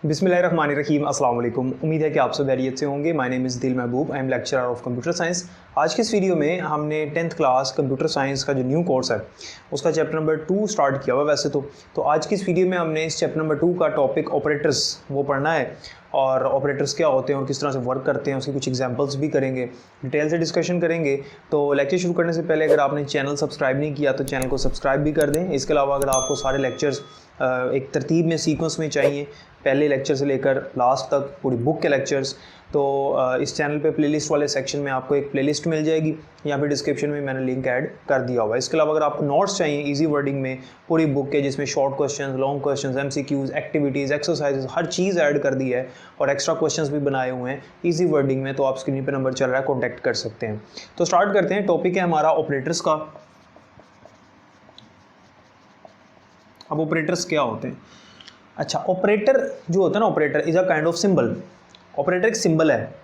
बिस्मिल्लाहिर्रहमानिर्रहीम अस्सलाम वालेकुम। उम्मीद है कि आप सब खैरियत से होंगे। माय नेम इज़ दिल महबूब, I am lecturer of computer science. आज के इस वीडियो में हमने 10th क्लास कंप्यूटर साइंस का जो न्यू कोर्स है उसका चैप्टर नंबर 2 स्टार्ट किया हुआ वैसे तो आज की इस वीडियो में हमने इस चैप्टर नंबर 2 का टॉपिक ऑपरेटर्स वो पढ़ना है और ऑपरेटर्स क्या होते हैं और किस तरह से वर्क करते हैं उसके कुछ एग्जांपल्स भी करेंगे, डिटेल से डिस्कशन करेंगे। तो लेक्चर शुरू करने से पहले अगर आपने चैनल सब्सक्राइब नहीं किया तो चैनल को सब्सक्राइब भी कर दें। इसके अलावा अगर आपको सारे लेक्चर्स एक तरतीब में सीक्वेंस में चाहिए, पहले लेक्चर से लेकर लास्ट तक पूरी बुक के लेक्चर्स, तो इस चैनल पे प्लेलिस्ट वाले सेक्शन में आपको एक प्लेलिस्ट मिल जाएगी, यहाँ पे डिस्क्रिप्शन में मैंने लिंक ऐड कर दिया हुआ है। इसके अलावा अगर आपको नोट्स चाहिए इजी वर्डिंग में पूरी बुक के, जिसमें short questions, long questions, MCQs, activities, exercises, हर चीज़ ऐड कर दी है और एक्स्ट्रा क्वेश्चंस भी बनाए हुए हैं इजी वर्डिंग में, तो आप स्क्रीन पर नंबर चल रहा है, कॉन्टैक्ट कर सकते हैं। तो स्टार्ट करते हैं। टॉपिक है हमारा ऑपरेटर्स का। अब ऑपरेटर्स क्या होते हैं? अच्छा, ऑपरेटर जो होता है ना, operator is a kind of symbol. Operator एक सिंबल है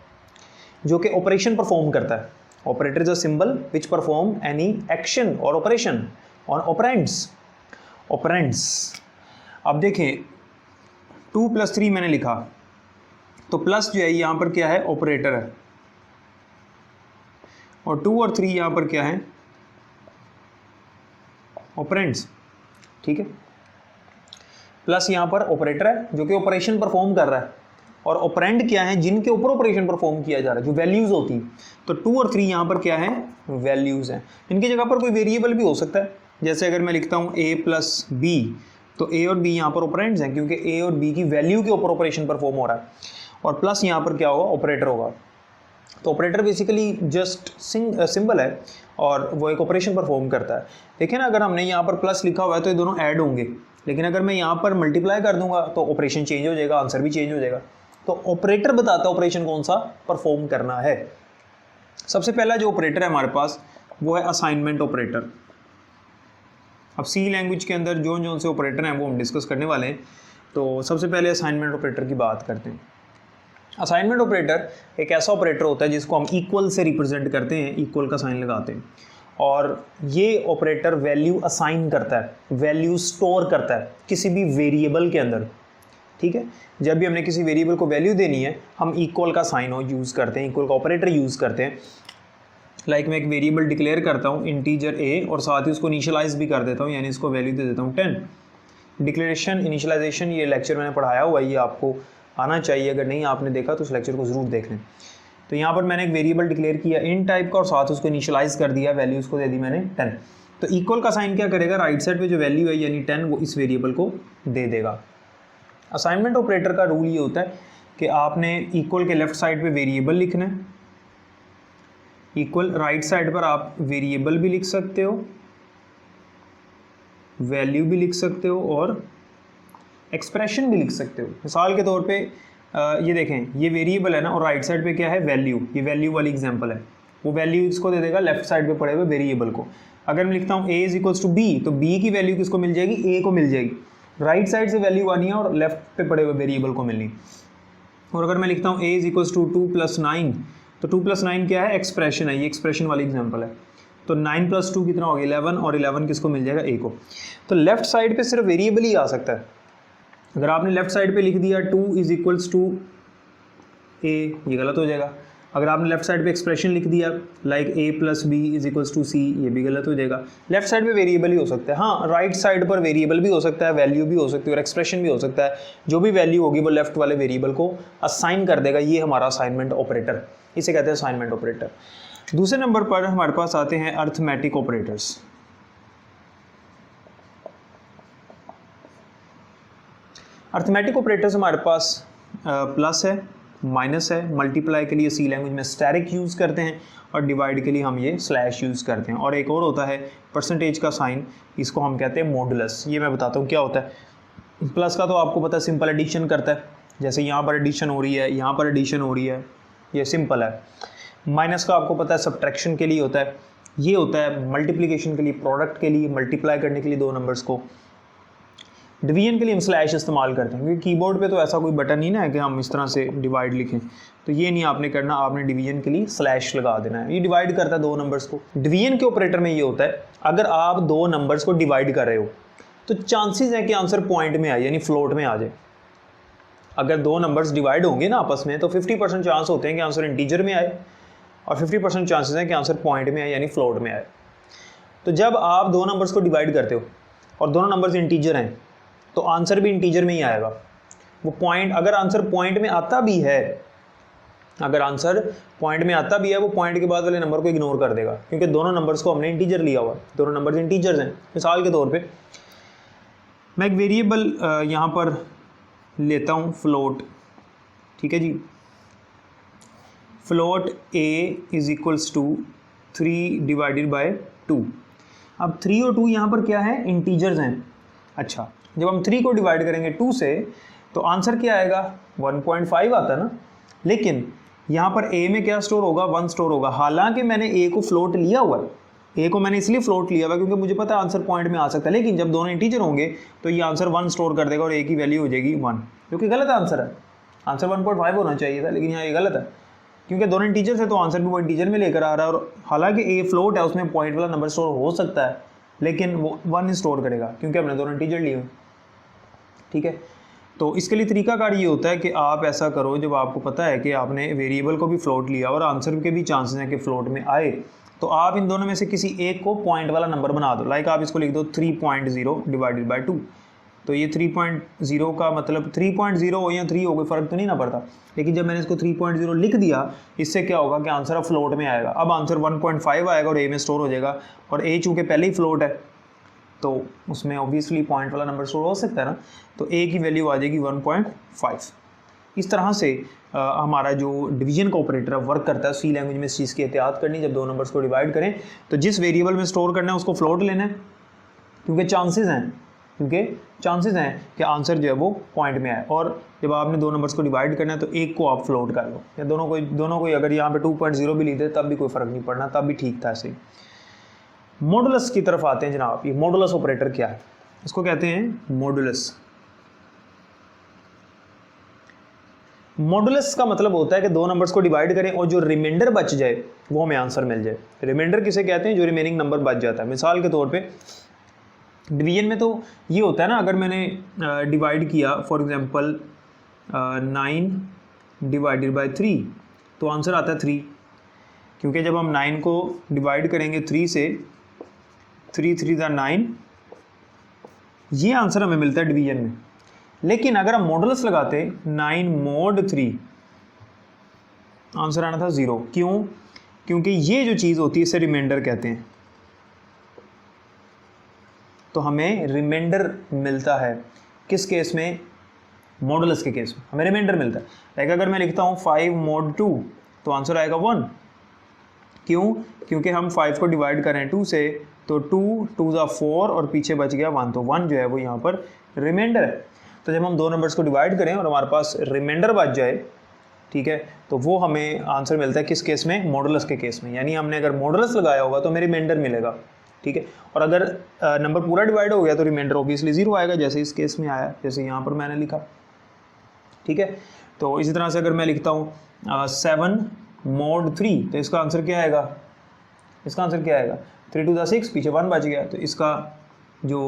जो कि ऑपरेशन परफॉर्म करता है। Operator is a symbol which perform any action और ऑपरेशन ऑन ऑपरेंड्स। अब देखें 2 + 3 मैंने लिखा, तो प्लस जो है यहाँ पर क्या है, ऑपरेटर है, और 2 और 3 यहाँ पर क्या है, ऑपरेंड्स। ठीक है, प्लस यहाँ पर ऑपरेटर है जो कि ऑपरेशन परफॉर्म कर रहा है, और ऑपरेंड क्या है, जिनके ऊपर ऑपरेशन परफॉर्म किया जा रहा है, जो वैल्यूज़ होती है। तो 2 और 3 यहाँ पर क्या है, वैल्यूज़ हैं। इनकी जगह पर कोई वेरिएबल भी हो सकता है, जैसे अगर मैं लिखता हूँ a + b, तो a और b यहाँ पर ऑपरेंड्स हैं क्योंकि a और b की वैल्यू के ऊपर ऑपरेशन परफॉर्म हो रहा है, और प्लस यहाँ पर क्या होगा, ऑपरेटर होगा। तो ऑपरेटर बेसिकली जस्ट सिंबल है और वो एक ऑपरेशन परफॉर्म करता है। देखिए ना, अगर हमने यहाँ पर प्लस लिखा हुआ है तो ये दोनों ऐड होंगे, लेकिन अगर मैं यहाँ पर मल्टीप्लाई कर दूंगा तो ऑपरेशन चेंज हो जाएगा, आंसर भी चेंज हो जाएगा। तो ऑपरेटर बताता है ऑपरेशन कौन सा परफॉर्म करना है। सबसे पहला जो ऑपरेटर है हमारे पास वो है असाइनमेंट ऑपरेटर। अब सी लैंग्वेज के अंदर जो से ऑपरेटर हैं वो हम डिस्कस करने वाले हैं। तो सबसे पहले असाइनमेंट ऑपरेटर की बात करते हैं। असाइनमेंट ऑपरेटर एक ऐसा ऑपरेटर होता है जिसको हम इक्वल से रिप्रेजेंट करते हैं, इक्वल का साइन लगाते हैं, और ये ऑपरेटर वैल्यू असाइन करता है, वैल्यू स्टोर करता है किसी भी वेरिएबल के अंदर। ठीक है, जब भी हमने किसी वेरिएबल को वैल्यू देनी है हम इक्वल का साइन यूज़ करते हैं, इक्वल का ऑपरेटर यूज़ करते हैं। लाइक मैं एक वेरिएबल डिक्लेयर करता हूँ इंटीजर a, और साथ ही उसको इनिशियलाइज भी कर देता हूँ, यानी इसको वैल्यू दे देता हूँ 10। डिक्लेरेशन, इनिशियलाइजेशन, ये लेक्चर मैंने पढ़ाया हुआ है, ये आपको आना चाहिए। अगर नहीं आपने देखा तो उस लेक्चर को ज़रूर देख लें। तो यहाँ पर मैंने एक वेरिएबल डिक्लेयर किया इन टाइप का और साथ उसको इनिशियलाइज कर दिया, वैल्यू उसको दे दी मैंने 10। तो इक्वल का साइन क्या करेगा, राइट साइड पे जो वैल्यू है यानी 10 वो इस वेरिएबल को दे देगा। असाइनमेंट ऑपरेटर का रूल ये होता है कि आपने इक्वल के लेफ्ट साइड पे वेरिएबल लिखना है, इक्वल राइट साइड पर आप वेरिएबल भी लिख सकते हो, वैल्यू भी लिख सकते हो और एक्सप्रेशन भी लिख सकते हो। मिसाल के तौर पे ये देखें, ये वेरिएबल है ना, और राइट साइड पे क्या है, वैल्यू। ये वैल्यू वाली एग्जांपल है, वो वैल्यू इसको दे देगा लेफ्ट साइड पे पड़े हुए वेरिएबल को। अगर मैं लिखता हूँ a = b, तो b की वैल्यू किसको मिल जाएगी, a को मिल जाएगी। राइट साइड से वैल्यू आनी है और लेफ्ट पे पड़े हुए वेरिएबल को मिलनी। और अगर मैं लिखता हूँ a = 2 + 9, तो 2 + 9 क्या है, एक्सप्रेशन है, ये एक्सप्रेशन वाली एग्जाम्पल है। तो 9 + 2 कितना हो गया, 11, और 11 किसको मिल जाएगा, a को। तो लेफ्ट साइड पर सिर्फ वेरिएबल ही आ सकता है। अगर आपने लेफ्ट साइड पे लिख दिया 2 = a, ये गलत हो जाएगा। अगर आपने लेफ्ट साइड पे एक्सप्रेशन लिख दिया लाइक a + b = c, ये भी गलत हो जाएगा। लेफ्ट साइड पे वेरिएबल ही हो सकता है। हाँ, राइट साइड पर वेरिएबल भी हो सकता है, वैल्यू भी हो सकती है और एक्सप्रेशन भी हो सकता है। जो भी वैल्यू होगी वो लेफ्ट वाले वेरिएबल को असाइन कर देगा। ये हमारा असाइनमेंट ऑपरेटर, इसे कहते हैं असाइनमेंट ऑपरेटर। दूसरे नंबर पर हमारे पास आते हैं अर्थमेटिक ऑपरेटर्स। अर्थमेटिक ऑपरेटर्स हमारे पास प्लस है, माइनस है, मल्टीप्लाई के लिए सी लैंग्वेज में स्टैरिक यूज़ करते हैं, और डिवाइड के लिए हम ये स्लैश यूज़ करते हैं। और एक और होता है परसेंटेज का साइन, इसको हम कहते हैं मॉडुलस। ये मैं बताता हूँ क्या होता है। प्लस का तो आपको पता है सिंपल एडिशन करता है, जैसे यहाँ पर एडिशन हो रही है, यहाँ पर एडिशन हो रही है, ये सिंपल है। माइनस का आपको पता है सब्ट्रैक्शन के लिए होता है, ये होता है मल्टीप्लिकेशन के लिए, प्रोडक्ट के लिए, मल्टीप्लाई करने के लिए दो नंबर्स को। डिवीजन के लिए हम स्लैश इस्तेमाल करते हैं क्योंकि कीबोर्ड पे तो ऐसा कोई बटन नहीं ना है कि हम इस तरह से डिवाइड लिखें, तो ये नहीं आपने करना, आपने डिवीजन के लिए स्लैश लगा देना है। ये डिवाइड करता है दो नंबर्स को। डिवीजन के ऑपरेटर में ये होता है, अगर आप दो नंबर्स को डिवाइड कर रहे हो तो चांसेस है कि आंसर पॉइंट में आए, यानी फ्लोट में आ जाए। अगर दो नंबर्स डिवाइड होंगे ना आपस में तो 50% चांस होते हैं कि आंसर इंटीजर में आए और 50% चांसेस हैं कि आंसर पॉइंट में आए यानी फ्लोट में आए। तो जब आप दो नंबर्स को डिवाइड करते हो और दोनों नंबर्स इंटीजर हैं तो आंसर भी इंटीजर में ही आएगा। वो पॉइंट, अगर आंसर पॉइंट में आता भी है, अगर आंसर पॉइंट में आता भी है, वो पॉइंट के बाद वाले नंबर को इग्नोर कर देगा क्योंकि दोनों नंबर्स को हमने इंटीजर लिया हुआ है, दोनों नंबर्स इंटीजर्स हैं। मिसाल के तौर पे मैं एक वेरिएबल यहाँ पर लेता हूँ फ्लोट, ठीक है जी। Float a is equals to 3 divided by 2। अब 3 और 2 यहाँ पर क्या है, इंटीजर्स हैं। अच्छा, जब हम 3 को डिवाइड करेंगे 2 से तो आंसर क्या आएगा, 1.5 आता है ना। लेकिन यहाँ पर a में क्या स्टोर होगा, 1 स्टोर होगा। हालांकि मैंने a को फ्लोट लिया हुआ है, a को मैंने इसलिए फ्लोट लिया हुआ क्योंकि मुझे पता है आंसर पॉइंट में आ सकता है। लेकिन जब दोनों इंटीजर होंगे तो ये आंसर 1 स्टोर कर देगा और a की वैल्यू हो जाएगी 1, जो कि गलत आंसर है। आंसर 1.5 होना चाहिए था, लेकिन यहाँ ये गलत है क्योंकि दोनों इंटीजर है तो आंसर भी वो इंटीजर में लेकर आ रहा है। और हालांकि a फ्लोट है, उसमें पॉइंट वाला नंबर स्टोर हो सकता है, लेकिन वो 1 स्टोर करेगा क्योंकि हमने दोनों इंटीजर लिए हुए, ठीक है। तो इसके लिए तरीकाकार ये होता है कि आप ऐसा करो, जब आपको पता है कि आपने वेरिएबल को भी फ्लोट लिया और आंसर के भी चांसेस हैं कि फ्लोट में आए, तो आप इन दोनों में से किसी एक को पॉइंट वाला नंबर बना दो। लाइक आप इसको लिख दो 3.0 डिवाइडेड बाय 2। तो ये 3.0 का मतलब 3.0 हो या 3 हो, कोई फ़र्क तो नहीं ना पड़ता। लेकिन जब मैंने इसको 3.0 लिख दिया, इससे क्या होगा कि आंसर अब फ्लोट में आएगा। अब आंसर 1.5 आएगा और a में स्टोर हो जाएगा, और a चूँकि पहले ही फ्लोट है तो उसमें ऑब्वियसली पॉइंट वाला नंबर स्टोर हो सकता है ना, तो a की वैल्यू आ जाएगी 1.5। इस तरह से हमारा जो डिवीजन का ऑपरेटर है वर्क करता है। सी लैंग्वेज में इस चीज़ की एहतियात करनी, जब दो नंबर्स को डिवाइड करें तो जिस वेरिएबल में स्टोर करना है उसको फ्लोट लेना है, क्योंकि चांसेस हैं कि आंसर जो है वो पॉइंट में आए। और जब आपने दो नंबर्स को डिवाइड करना है तो एक को आप फ्लोट कर लो, या दोनों को अगर यहाँ पे 2.0 भी लिखते तब भी कोई फ़र्क नहीं पड़ना, तब भी ठीक था। ऐसे मॉडुलस की तरफ आते हैं जनाब। ये मॉडुलस ऑपरेटर क्या है, इसको कहते हैं मॉडुलस। मॉडुलस का मतलब होता है कि दो नंबर्स को डिवाइड करें और जो रिमाइंडर बच जाए वो हमें आंसर मिल जाए। रिमाइंडर किसे कहते हैं, जो रिमेनिंग नंबर बच जाता है। मिसाल के तौर पे डिवीजन में तो ये होता है ना, अगर मैंने डिवाइड किया फॉर एग्जांपल 9 डिवाइडेड बाय 3 तो आंसर आता है 3, क्योंकि जब हम 9 को डिवाइड करेंगे 3 से, 3 3 = 9, ये आंसर हमें मिलता है डिवीजन में। लेकिन अगर हम मॉडुलस लगाते 9 mod 3, आंसर आना था 0। क्यों? क्योंकि ये जो चीज़ होती है इसे रिमाइंडर कहते हैं। तो हमें रिमाइंडर मिलता है किस केस में, मॉडुलस के केस में हमें रिमाइंडर मिलता है। लाइक अगर मैं लिखता हूँ 5 mod 2 तो आंसर आएगा 1। क्यों? क्योंकि हम 5 को डिवाइड करें 2 से, तो 2 2 = 4 और पीछे बच गया 1, तो 1 जो है वो यहाँ पर रिमाइंडर है। तो जब हम दो नंबर्स को डिवाइड करें और हमारे पास रिमाइंडर बच जाए, ठीक है, तो वो हमें आंसर मिलता है किस केस में, मॉडुलस के केस में। यानी हमने अगर मॉडुलस लगाया होगा तो हमें रिमाइंडर मिलेगा, ठीक है। और अगर नंबर पूरा डिवाइड हो गया तो रिमाइंडर ऑब्वियसली 0 आएगा, जैसे इस केस में आया, जैसे यहाँ पर मैंने लिखा, ठीक है। तो इसी तरह से अगर मैं लिखता हूँ 7 mod 3 तो इसका आंसर क्या आएगा, 3 2 = 6, पीछे 1 बच गया, तो इसका जो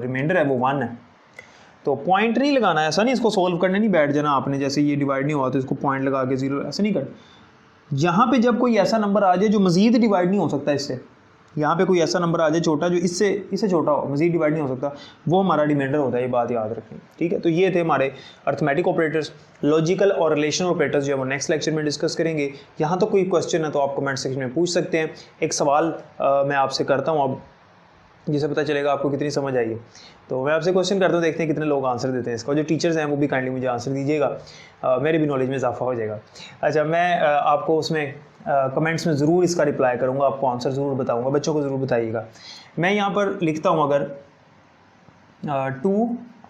रिमाइंडर है वो 1 है। तो पॉइंट नहीं लगाना है, ऐसा नहीं इसको सोल्व करने नहीं बैठ जाना आपने, जैसे ये डिवाइड नहीं हुआ तो इसको पॉइंट लगा के 0, ऐसा नहीं करना। यहाँ पे जब कोई ऐसा नंबर आ जाए जो मज़ीद डिवाइड नहीं हो सकता इससे, यहाँ पे कोई ऐसा नंबर आ जाए छोटा जो इससे छोटा हो, मज़ीद डिवाइड नहीं हो सकता, वो हमारा रिमाइंडर होता है, ये बात याद रखें, ठीक है। तो ये थे हमारे अर्थमेटिक ऑपरेटर्स। लॉजिकल और रिलेशनल ऑपरेटर्स जो है वो नेक्स्ट लेक्चर में डिस्कस करेंगे। यहाँ तो कोई क्वेश्चन है तो आप कमेंट सेक्शन में पूछ सकते हैं। एक सवाल मैं आपसे करता हूँ अब, जिससे पता चलेगा आपको कितनी समझ आई है। तो मैं आपसे क्वेश्चन करता हूँ, देखते हैं कितने लोग आंसर देते हैं इसका। जो टीचर्स हैं वो भी काइंडली मुझे आंसर दीजिएगा, मेरे भी नॉलेज में इजाफा हो जाएगा। अच्छा, मैं आपको उसमें कमेंट्स में ज़रूर इसका रिप्लाई करूँगा, आपको आंसर ज़रूर बताऊँगा, बच्चों को ज़रूर बताइएगा। मैं यहाँ पर लिखता हूँ अगर 2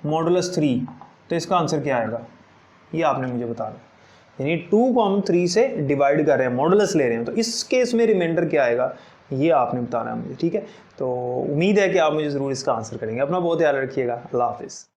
mod 3 तो इसका आंसर क्या आएगा, ये आपने मुझे बताना। यानी 2 को हम 3 से डिवाइड कर रहे हैं, मॉडुलस ले रहे हैं, तो इस केस में रिमाइंडर क्या आएगा ये आपने बताना है मुझे, ठीक है। तो उम्मीद है कि आप मुझे ज़रूर इसका आंसर करेंगे। अपना बहुत ख्याल रखिएगा। अल्लाह हाफिज़।